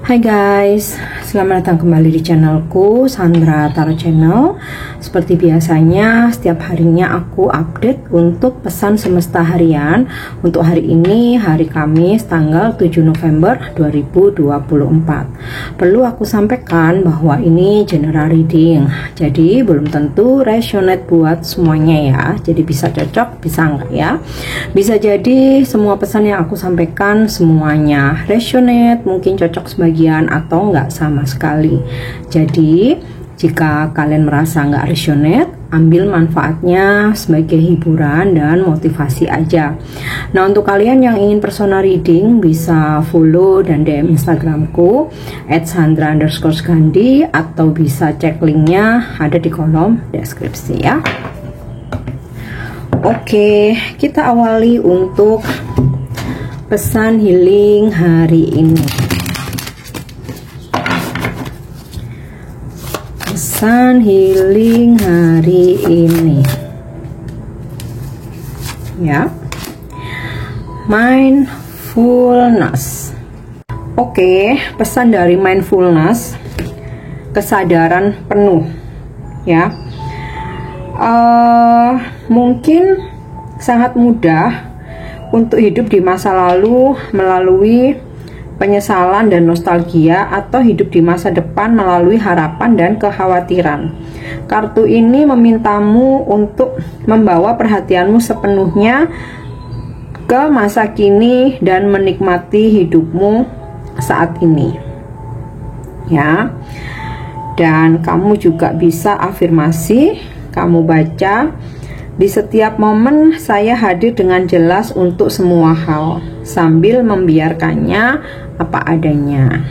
Hai guys, selamat datang kembali di channelku Sandra Tarot Channel. Seperti biasanya, setiap harinya aku update untuk pesan semesta harian. Untuk hari ini, hari Kamis tanggal 7 November 2024. Perlu aku sampaikan bahwa ini general reading, jadi belum tentu resonate buat semuanya ya. Jadi bisa cocok, bisa enggak ya. Bisa jadi semua pesan yang aku sampaikan semuanya resonate, mungkin cocok sebagian atau enggak sama sekali. Jadi jika kalian merasa enggak resonate, ambil manfaatnya sebagai hiburan dan motivasi aja. Nah, untuk kalian yang ingin personal reading bisa follow dan DM Instagramku @sandra_gandhi atau bisa cek linknya ada di kolom deskripsi ya. Oke, kita awali untuk pesan healing hari ini. Pesan healing hari ini ya, mindfulness. Oke, pesan dari mindfulness, kesadaran penuh ya. Mungkin sangat mudah untuk hidup di masa lalu melalui penyesalan dan nostalgia, atau hidup di masa depan melalui harapan dan kekhawatiran. Kartu ini memintamu untuk membawa perhatianmu sepenuhnya ke masa kini dan menikmati hidupmu saat ini ya. Dan kamu juga bisa afirmasi, kamu baca, di setiap momen saya hadir dengan jelas untuk semua hal, sambil membiarkannya apa adanya.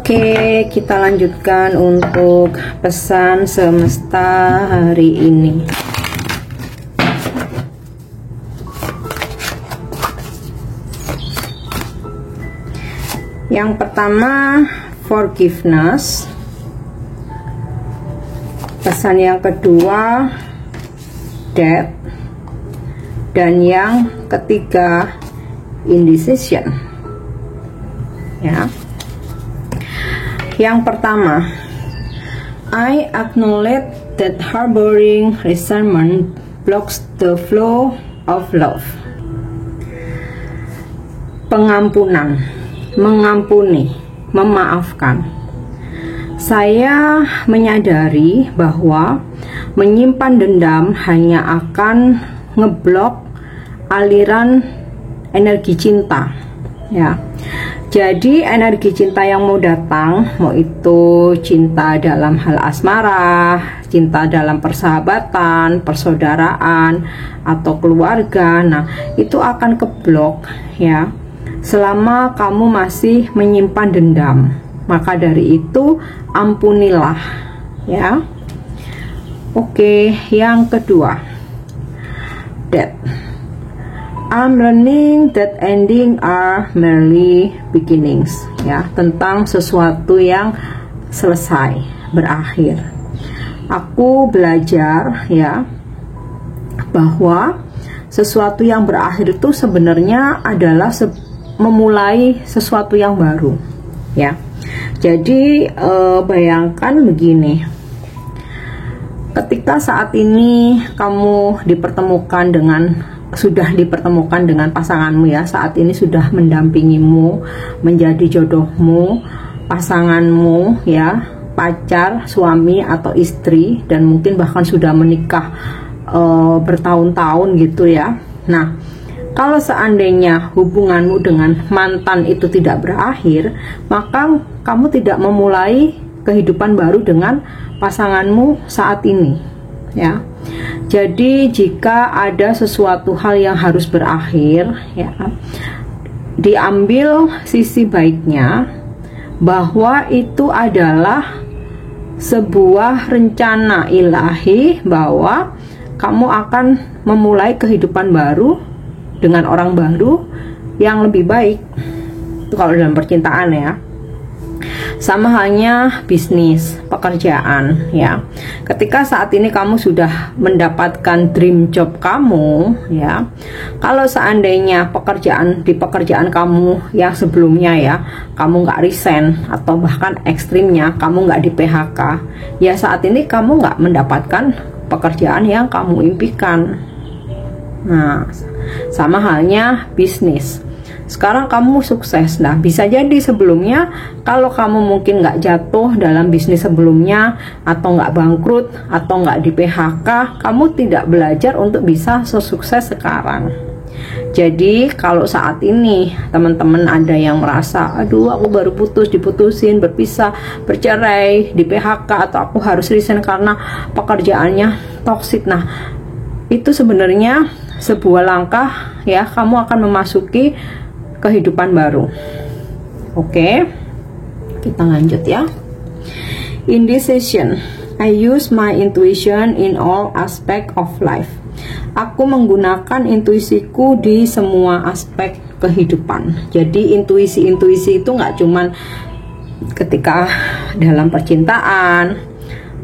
Oke, kita lanjutkan untuk pesan semesta hari ini. Yang pertama, forgiveness. Pesan yang kedua, death. Dan yang ketiga, indecision ya. Yang pertama, I acknowledge that harboring resentment blocks the flow of love. Pengampunan, mengampuni, memaafkan. Saya menyadari bahwa menyimpan dendam hanya akan ngeblok aliran energi cinta ya. Jadi energi cinta yang mau datang, mau itu cinta dalam hal asmara, cinta dalam persahabatan, persaudaraan, atau keluarga, nah itu akan keblok ya selama kamu masih menyimpan dendam. Maka dari itu ampunilah ya. Oke, yang kedua, death. I'm learning that ending are merely beginnings ya, tentang sesuatu yang selesai, berakhir. Aku belajar ya bahwa sesuatu yang berakhir itu sebenarnya adalah memulai sesuatu yang baru ya. Jadi bayangkan begini, ketika saat ini kamu sudah dipertemukan dengan pasanganmu ya, saat ini sudah mendampingimu, menjadi jodohmu, pasanganmu ya, pacar, suami atau istri, dan mungkin bahkan sudah menikah bertahun-tahun gitu ya. Nah, kalau seandainya hubunganmu dengan mantan itu tidak berakhir, maka kamu tidak memulai kehidupan baru dengan pasanganmu saat ini ya. Jadi jika ada sesuatu hal yang harus berakhir ya, diambil sisi baiknya bahwa itu adalah sebuah rencana ilahi bahwa kamu akan memulai kehidupan baru dengan orang baru yang lebih baik. Itu kalau dalam percintaan ya. Sama halnya bisnis, pekerjaan ya. Ketika saat ini kamu sudah mendapatkan dream job kamu ya, kalau seandainya di pekerjaan kamu yang sebelumnya ya, kamu nggak resign atau bahkan ekstrimnya kamu nggak di PHK, ya saat ini kamu nggak mendapatkan pekerjaan yang kamu impikan. Nah, sama halnya bisnis. Sekarang kamu sukses. Nah, bisa jadi sebelumnya kalau kamu mungkin nggak jatuh dalam bisnis sebelumnya, atau nggak bangkrut, atau nggak di PHK, kamu tidak belajar untuk bisa sesukses sekarang. Jadi kalau saat ini teman-teman ada yang merasa, aduh aku baru diputusin, berpisah, bercerai, di PHK, atau aku harus resign karena pekerjaannya toksik. Nah, itu sebenarnya sebuah langkah ya, kamu akan memasuki kehidupan baru. Oke, kita lanjut ya. In this session, I use my intuition in all aspect of life. Aku menggunakan intuisiku di semua aspek kehidupan. Jadi intuisi itu nggak cuman ketika dalam percintaan,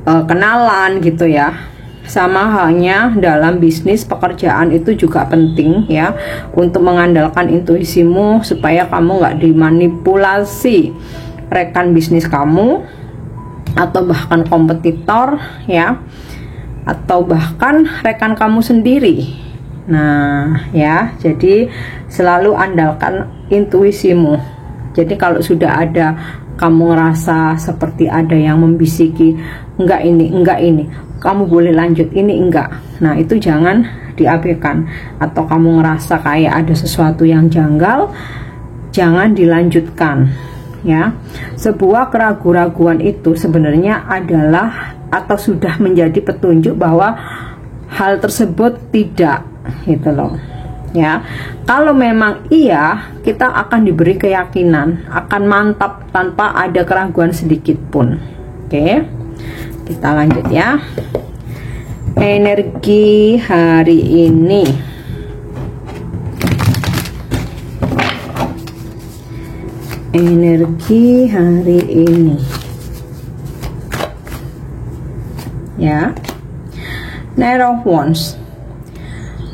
kenalan gitu ya. Sama halnya dalam bisnis, pekerjaan itu juga penting ya, untuk mengandalkan intuisimu supaya kamu nggak dimanipulasi rekan bisnis kamu, atau bahkan kompetitor ya, atau bahkan rekan kamu sendiri. Nah ya, jadi selalu andalkan intuisimu. Jadi kalau sudah ada kamu ngerasa seperti ada yang membisiki, enggak ini, kamu boleh lanjut, ini enggak. Nah, itu jangan diabaikan. Atau kamu ngerasa kayak ada sesuatu yang janggal, jangan dilanjutkan ya. Sebuah keraguan-raguan itu sebenarnya adalah atau sudah menjadi petunjuk bahwa hal tersebut tidak, gitu loh ya. Kalau memang iya, kita akan diberi keyakinan, akan mantap tanpa ada keraguan sedikit pun. Oke, kita lanjut ya. Energi hari ini. Energi hari ini ya. Knight of Wands.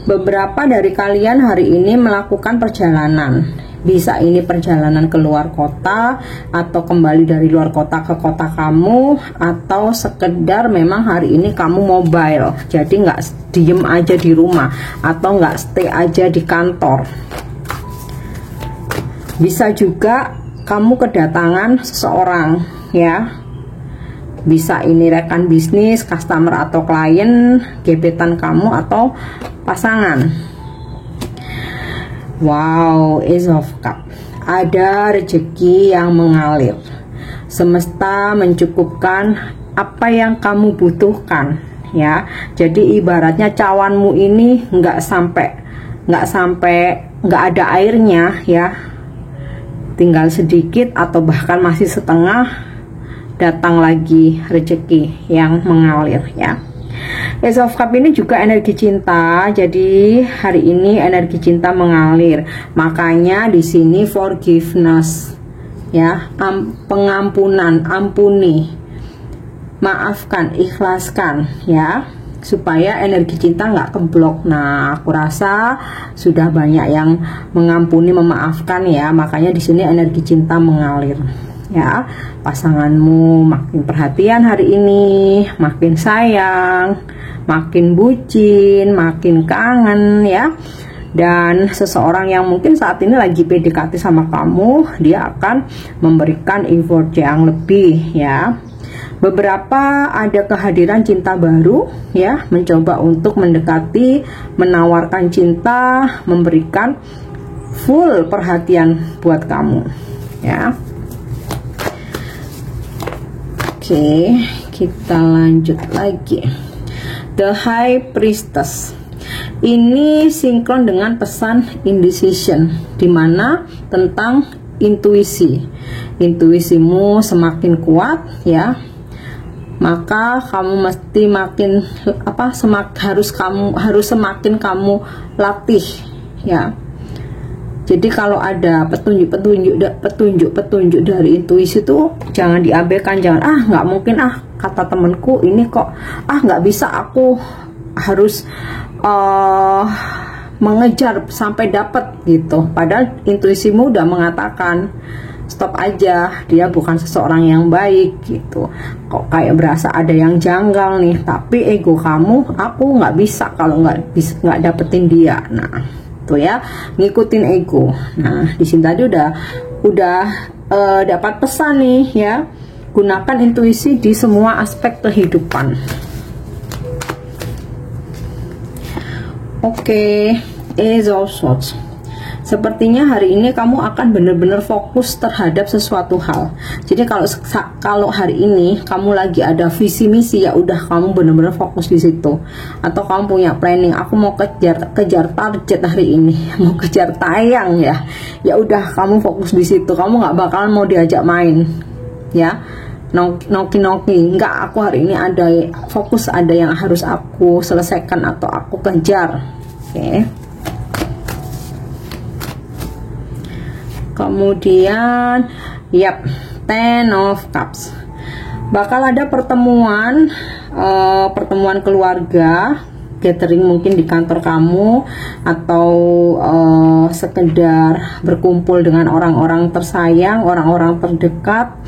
Beberapa dari kalian hari ini melakukan perjalanan. Bisa ini perjalanan ke luar kota, atau kembali dari luar kota ke kota kamu, atau sekedar memang hari ini kamu mobile, jadi nggak diem aja di rumah, atau nggak stay aja di kantor. Bisa juga kamu kedatangan seseorang ya, bisa ini rekan bisnis, customer atau klien, gebetan kamu atau pasangan. Wow, Ace of Cup. Ada rezeki yang mengalir. Semesta mencukupkan apa yang kamu butuhkan ya. Jadi ibaratnya cawanmu ini nggak ada airnya ya. Tinggal sedikit atau bahkan masih setengah, datang lagi rezeki yang mengalir ya. Ace of Cup ini juga energi cinta. Jadi hari ini energi cinta mengalir. Makanya di sini forgiveness ya, pengampunan, ampuni, maafkan, ikhlaskan ya, supaya energi cinta nggak keblok. Nah, aku rasa sudah banyak yang mengampuni, memaafkan ya. Makanya di sini energi cinta mengalir ya. Pasanganmu makin perhatian hari ini, makin sayang, makin bucin, makin kangen ya. Dan seseorang yang mungkin saat ini lagi PDKT sama kamu, dia akan memberikan effort yang lebih ya. Beberapa ada kehadiran cinta baru ya, mencoba untuk mendekati, menawarkan cinta, memberikan full perhatian buat kamu ya. Oke, kita lanjut lagi. The High Priestess. Ini sinkron dengan pesan indecision, dimana tentang intuisi. Intuisimu semakin kuat ya, maka kamu mesti harus semakin kamu latih ya. Jadi kalau ada petunjuk dari intuisi tuh jangan diabaikan, jangan nggak mungkin kata temenku ini kok nggak bisa, aku harus mengejar sampai dapat gitu. Padahal intuisimu udah mengatakan stop aja, dia bukan seseorang yang baik gitu. Kok kayak berasa ada yang janggal nih, tapi ego kamu, aku nggak bisa kalau nggak dapetin dia. Nah tuh ya, ngikutin ego. Nah di sini tadi udah dapat pesan nih ya, gunakan intuisi di semua aspek kehidupan. Oke, Ace of Swords. Sepertinya hari ini kamu akan benar-benar fokus terhadap sesuatu hal. Jadi kalau hari ini kamu lagi ada visi misi, ya udah kamu benar-benar fokus di situ. Atau kamu punya planning, aku mau kejar target hari ini, mau kejar tayang ya. Ya udah kamu fokus di situ. Kamu nggak bakalan mau diajak main, ya. Noki, enggak, aku hari ini ada fokus, ada yang harus aku selesaikan atau aku kejar. Oke. Kemudian Ten of Cups, bakal ada pertemuan keluarga, gathering mungkin di kantor kamu, atau sekedar berkumpul dengan orang-orang tersayang, orang-orang terdekat.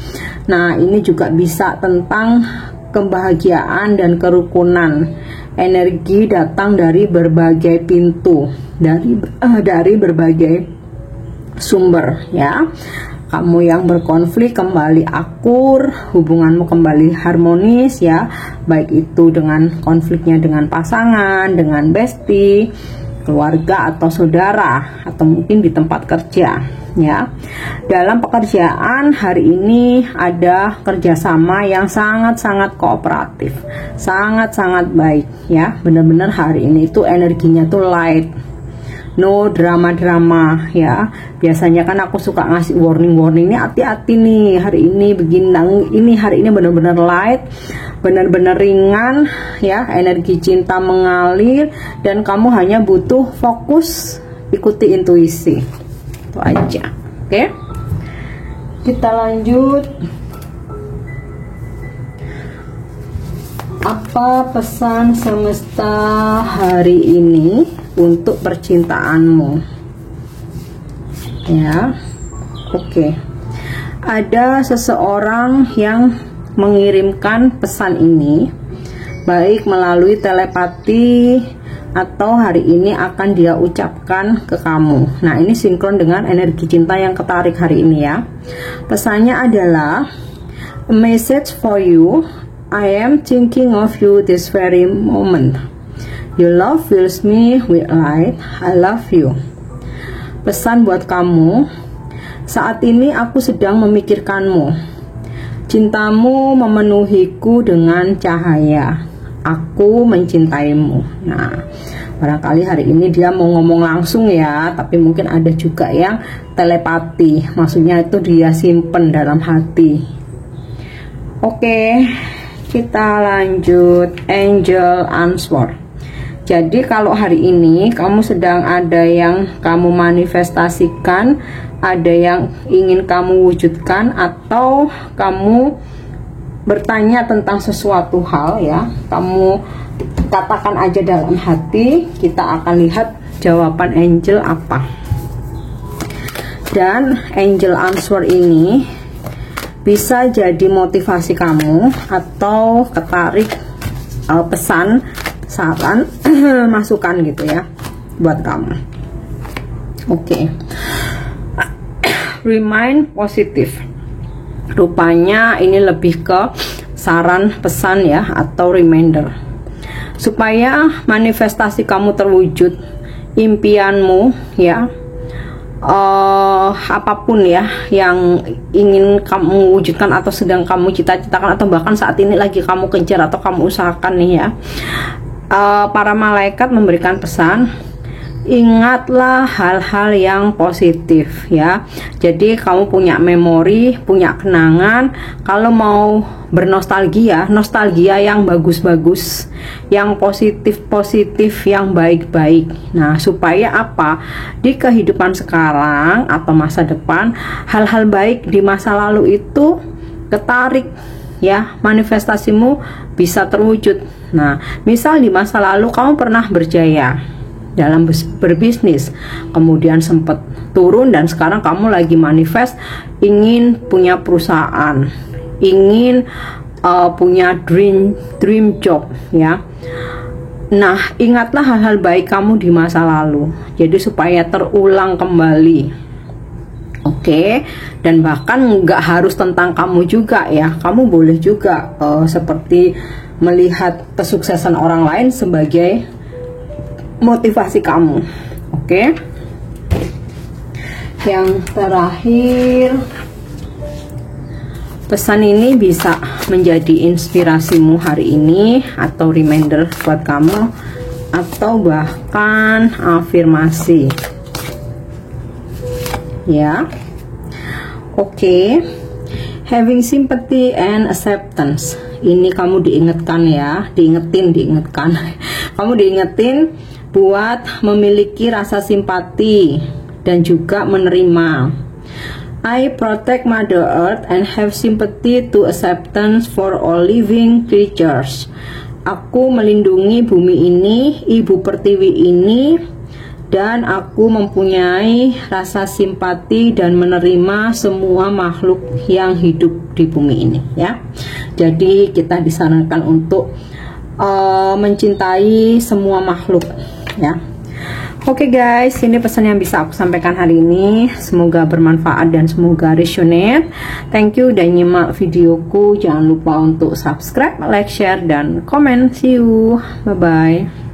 Nah ini juga bisa tentang kebahagiaan dan kerukunan. Energi datang dari berbagai pintu, dari berbagai sumber ya. Kamu yang berkonflik kembali akur, hubunganmu kembali harmonis ya, baik itu dengan konfliknya dengan pasangan, dengan bestie, keluarga atau saudara, atau mungkin di tempat kerja ya. Dalam pekerjaan hari ini ada kerjasama yang sangat-sangat kooperatif, sangat-sangat baik ya. Benar-benar hari ini tuh energinya tuh light, no drama-drama ya. Biasanya kan aku suka ngasih warning nih, hati-hati nih hari ini begini. Ini hari ini benar-benar light, benar-benar ringan ya. Energi cinta mengalir dan kamu hanya butuh fokus, ikuti intuisi. Itu aja. Oke, kita lanjut. Apa pesan semesta hari ini untuk percintaanmu ya? Oke. Ada seseorang yang mengirimkan pesan ini, baik melalui telepati atau hari ini akan dia ucapkan ke kamu. Nah ini sinkron dengan energi cinta yang ketarik hari ini ya. Pesannya adalah, a message for you, I am thinking of you this very moment. Your love fills me with light. I love you. Pesan buat kamu, saat ini aku sedang memikirkanmu. Cintamu memenuhiku dengan cahaya. Aku mencintaimu. Nah, barangkali hari ini dia mau ngomong langsung ya, tapi mungkin ada juga yang telepati. Maksudnya itu dia simpen dalam hati. Oke, kita lanjut. Angel Answer. Jadi kalau hari ini kamu sedang ada yang kamu manifestasikan, ada yang ingin kamu wujudkan, atau kamu bertanya tentang sesuatu hal ya, kamu katakan aja dalam hati, kita akan lihat jawaban angel apa. Dan angel answer ini bisa jadi motivasi kamu atau ketarik pesan, saran, masukan gitu ya buat kamu. Oke. Remain positif. Rupanya ini lebih ke saran, pesan ya, atau reminder supaya manifestasi kamu terwujud, impianmu ya, apapun ya yang ingin kamu wujudkan atau sedang kamu cita-citakan, atau bahkan saat ini lagi kamu kejar atau kamu usahakan nih ya. Para malaikat memberikan pesan, ingatlah hal-hal yang positif ya. Jadi kamu punya memori, punya kenangan. Kalau mau bernostalgia, nostalgia yang bagus-bagus, yang positif-positif, yang baik-baik. Nah, supaya apa? Di kehidupan sekarang atau masa depan, hal-hal baik di masa lalu itu ketarik ya, manifestasimu bisa terwujud. Nah, misal di masa lalu kamu pernah berjaya dalam berbisnis, kemudian sempat turun dan sekarang kamu lagi manifest ingin punya perusahaan, ingin punya dream job ya. Nah, ingatlah hal-hal baik kamu di masa lalu, jadi supaya terulang kembali. Oke, dan bahkan nggak harus tentang kamu juga ya, kamu boleh juga seperti melihat kesuksesan orang lain sebagai motivasi kamu. Oke. Yang terakhir, pesan ini bisa menjadi inspirasimu hari ini atau reminder buat kamu atau bahkan afirmasi ya. Oke. Having sympathy and acceptance, ini kamu diingatkan ya, diingetin kamu diingetin buat memiliki rasa simpati dan juga menerima. I protect Mother Earth and have sympathy to acceptance for all living creatures. Aku melindungi bumi ini, ibu pertiwi ini, dan aku mempunyai rasa simpati dan menerima semua makhluk yang hidup di bumi ini ya. Jadi kita disarankan untuk mencintai semua makhluk ya. Oke guys, ini pesan yang bisa aku sampaikan hari ini. Semoga bermanfaat dan semoga resonate. Thank you udah nyimak videoku. Jangan lupa untuk subscribe, like, share, dan komen. See you, bye bye.